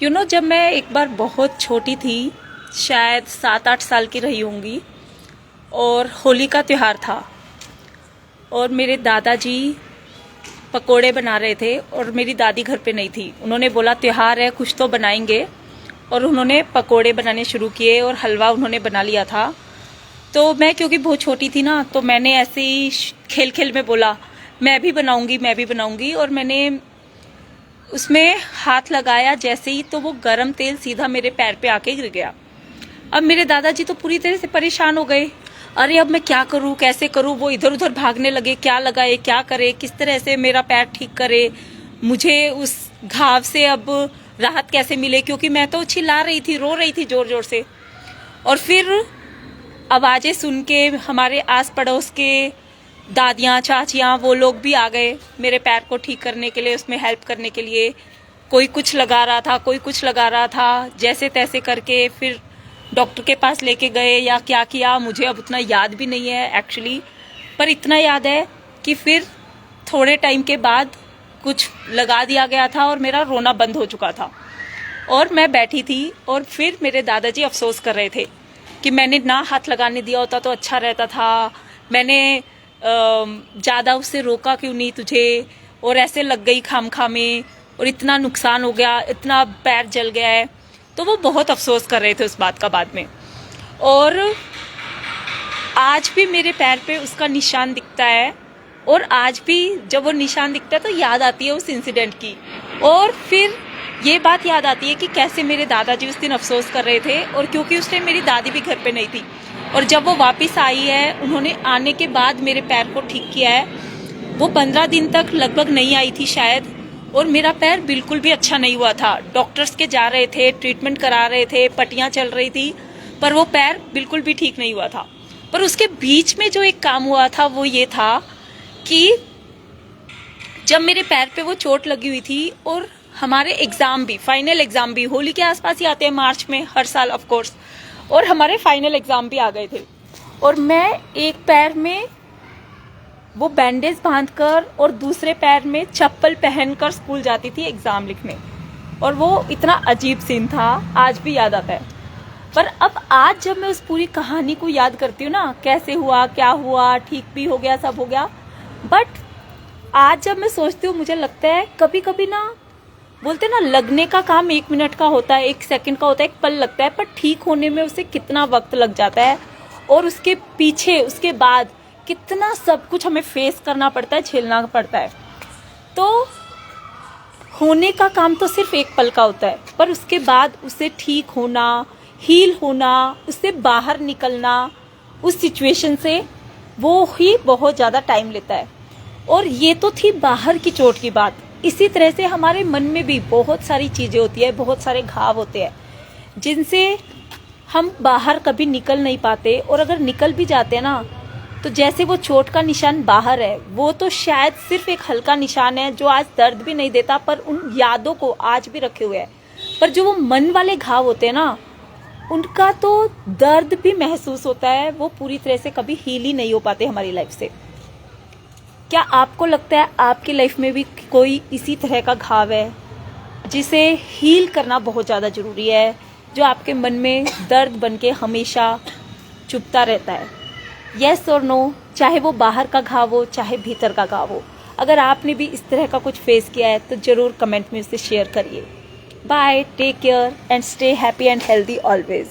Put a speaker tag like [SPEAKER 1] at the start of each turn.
[SPEAKER 1] जब मैं एक बार बहुत छोटी थी, शायद 7-8 साल की रही होंगी, और होली का त्यौहार था और मेरे दादाजी पकोड़े बना रहे थे और मेरी दादी घर पे नहीं थी। उन्होंने बोला त्यौहार है, कुछ तो बनाएंगे, और उन्होंने पकोड़े बनाने शुरू किए और हलवा उन्होंने बना लिया था। तो मैं क्योंकि बहुत छोटी थी ना, तो मैंने ऐसे ही खेल खेल में बोला मैं भी बनाऊंगी, और मैंने उसमें हाथ लगाया जैसे ही, तो वो गरम तेल सीधा मेरे पैर पे आके गिर गया। अब मेरे दादाजी तो पूरी तरह से परेशान हो गए। अरे अब मैं क्या करूं, कैसे करूं? वो इधर उधर भागने लगे, क्या लगाए, क्या करे, किस तरह से मेरा पैर ठीक करे, मुझे उस घाव से अब राहत कैसे मिले, क्योंकि मैं तो चिल्ला रही थी, रो रही थी जोर जोर से। और फिर आवाजें सुन के हमारे आस पड़ोस के दादियाँ चाचियाँ वो लोग भी आ गए मेरे पैर को ठीक करने के लिए, उसमें हेल्प करने के लिए। कोई कुछ लगा रहा था, कोई कुछ लगा रहा था, जैसे तैसे करके फिर डॉक्टर के पास लेके गए या क्या किया मुझे अब उतना याद भी नहीं है एक्चुअली। पर इतना याद है कि फिर थोड़े टाइम के बाद कुछ लगा दिया गया था और मेरा रोना बंद हो चुका था और मैं बैठी थी। और फिर मेरे दादाजी अफसोस कर रहे थे कि मैंने ना हाथ लगाने दिया होता तो अच्छा रहता था, मैंने ज़्यादा उससे रोका क्यों नहीं तुझे, और ऐसे लग गई खामखा में, और इतना नुकसान हो गया, इतना पैर जल गया है। तो वो बहुत अफसोस कर रहे थे उस बात का बाद में। और आज भी मेरे पैर पे उसका निशान दिखता है, और आज भी जब वो निशान दिखता है तो याद आती है उस इंसिडेंट की। और फिर ये बात याद आती है कि कैसे मेरे दादाजी उस दिन अफसोस कर रहे थे, और क्योंकि उस टाइम मेरी दादी भी घर पे नहीं थी, और जब वो वापस आई है, उन्होंने आने के बाद मेरे पैर को ठीक किया है। वो 15 दिन तक लगभग नहीं आई थी शायद, और मेरा पैर बिल्कुल भी अच्छा नहीं हुआ था। डॉक्टर्स के जा रहे थे, ट्रीटमेंट करा रहे थे, पट्टियां चल रही थी, पर वो पैर बिल्कुल भी ठीक नहीं हुआ था। पर उसके बीच में जो एक काम हुआ था वो ये था कि जब मेरे पैर पे वो चोट लगी हुई थी, और हमारे एग्जाम भी, फाइनल एग्जाम भी होली के आसपास ही आते हैं मार्च में हर साल ऑफ कोर्स, और हमारे फाइनल एग्जाम भी आ गए थे। और मैं एक पैर में वो बैंडेज बांधकर और दूसरे पैर में चप्पल पहनकर स्कूल जाती थी एग्जाम लिखने, और वो इतना अजीब सीन था, आज भी याद आता है। पर अब आज जब मैं उस पूरी कहानी को याद करती हूँ ना, कैसे हुआ, क्या हुआ, ठीक भी हो गया, सब हो गया, बट आज जब मैं सोचती हूँ मुझे लगता है कभी कभी ना, बोलते ना लगने का काम 1 मिनट का होता है, 1 सेकंड का होता है, 1 पल लगता है, पर ठीक होने में उसे कितना वक्त लग जाता है, और उसके पीछे उसके बाद कितना सब कुछ हमें फेस करना पड़ता है, झेलना पड़ता है। तो होने का काम तो सिर्फ 1 पल का होता है, पर उसके बाद उसे ठीक होना, हील होना, उससे बाहर निकलना उस सिचुएशन से, वो ही बहुत ज़्यादा टाइम लेता है। और ये तो थी बाहर की चोट की बात। इसी तरह से हमारे मन में भी बहुत सारी चीज़ें होती है, बहुत सारे घाव होते हैं जिनसे हम बाहर कभी निकल नहीं पाते, और अगर निकल भी जाते हैं ना, तो जैसे वो चोट का निशान बाहर है, वो तो शायद सिर्फ एक हल्का निशान है जो आज दर्द भी नहीं देता, पर उन यादों को आज भी रखे हुए है। पर जो वो मन वाले घाव होते हैं ना, उनका तो दर्द भी महसूस होता है, वो पूरी तरह से कभी हील ही नहीं हो पाते हमारी लाइफ से। क्या आपको लगता है आपकी लाइफ में भी कोई इसी तरह का घाव है जिसे हील करना बहुत ज़्यादा ज़रूरी है, जो आपके मन में दर्द बन के हमेशा चुभता रहता है? येस और नो, चाहे वो बाहर का घाव हो, चाहे भीतर का घाव हो। अगर आपने भी इस तरह का कुछ फेस किया है तो ज़रूर कमेंट में उसे शेयर करिए। Bye, take care and stay happy and healthy always.